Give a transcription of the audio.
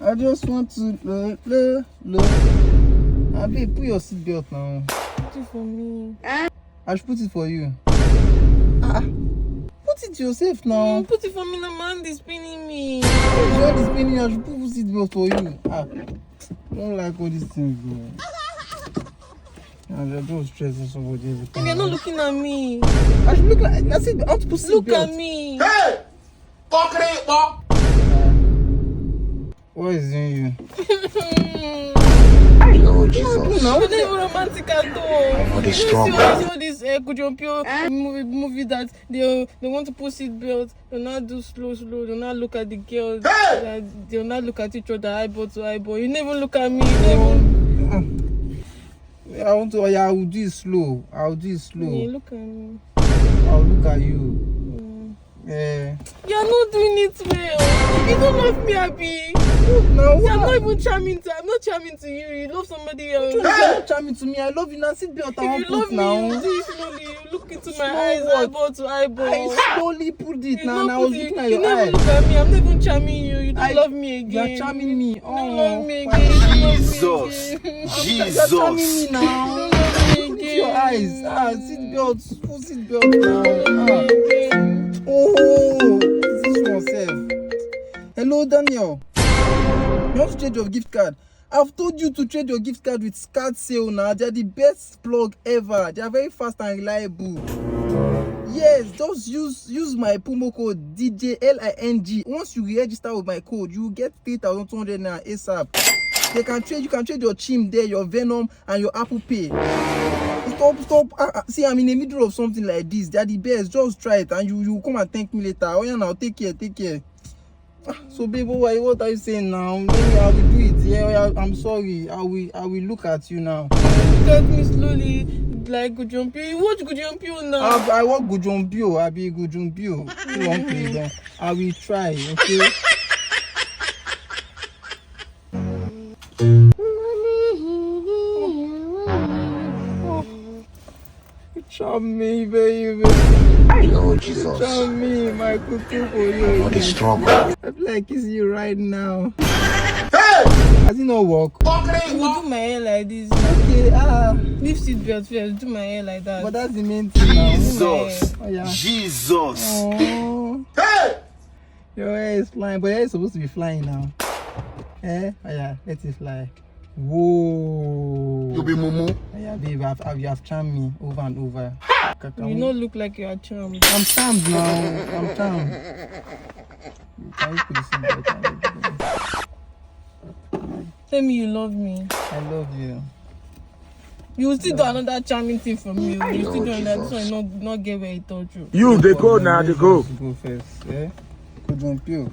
I just want to look. Abi, put your seatbelt now. Put it for me. I should put it for you. Put it yourself now. Put it for me now, man. It's spinning me. If your hand is spinning, I should put seatbelt for you. I don't like all these things, bro. I don't stress on somebody every time. You're not looking at me. I should look like. I said, I have to put seatbelt. Look at me. Hey! Fuck it, fuck! What is in you? Lord Jesus. You're not even romantic at all. What is strong, You man? see all this Kujompio movie that they want to put seatbelt. They'll not do slow. They'll not look at the girls. They'll not look at each other eyeball to eyeball. You never look at me. I want to. Yeah, I will do it slow. I'll do it slow. Yeah, look at me. I'll look at you. Yeah. You're not doing it well. You don't love me, Abi. No, I'm not even charming to. I'm not charming to you. You love somebody else. You're not charming to me. I love you now. Seatbelt. I If want you put love me, now. you do it slowly. You look into my Slow eyes, what? eyeball to eyeball. I slowly put it You now. don't And I was put it- looking at you your never eyes. look at me. I'm not even charming you. You don't love me again. You're charming me. You don't love me Oh, again. You don't love me Jesus. again. you're charming me Jesus. now. You don't love me Look again. at your eyes. Seatbelt. Put seatbelt You now. don't love me again. Oh, this one self. Hello, Daniel. You want to trade your gift card? I've told you to trade your gift card with Card Sale now. They are the best plug ever. They are very fast and reliable. Yes, just use my promo code DJLING. Once you register with my code, you will get 3,200 naira ASAP. You can trade your Chim there, your Venom, and your Apple Pay. Stop. See, I'm in the middle of something like this. They are the best. Just try it, and you come and thank me later. Oh yeah, now take care. So, babe, what are you saying now? Maybe I will do it. Yeah, I'm sorry. I will look at you now. Look at me slowly, like Kujompio. You watch Kujompio now. I want Kujompio. I be Kujompio. You want play them? I will try. Okay. Charm me, baby. Lord Jesus. Charm me, my cuckoo for you. What is strong, man? I feel like kissing you right now. Hey! Has it not work? Fuck it, You fuck! do my hair like this. Okay, Leave seatbelt first. Do my hair like that. but that's the main thing now. Jesus. Oh, yeah. Jesus. Oh, Hey! your hair is flying, but your hair is supposed to be flying now. Oh yeah, let it fly. Whoa. You be mumu. Oh, yeah, babe, you have charmed me over and over. You don't look like you are charmed. I'm charmed now. I'm charmed. Can you put this in there? Tell me you love me. I love you. You will still do another charming thing for me. You still do another. This one not get where it touch you. You, they go now, they go. Go first. Yeah. Kujompio.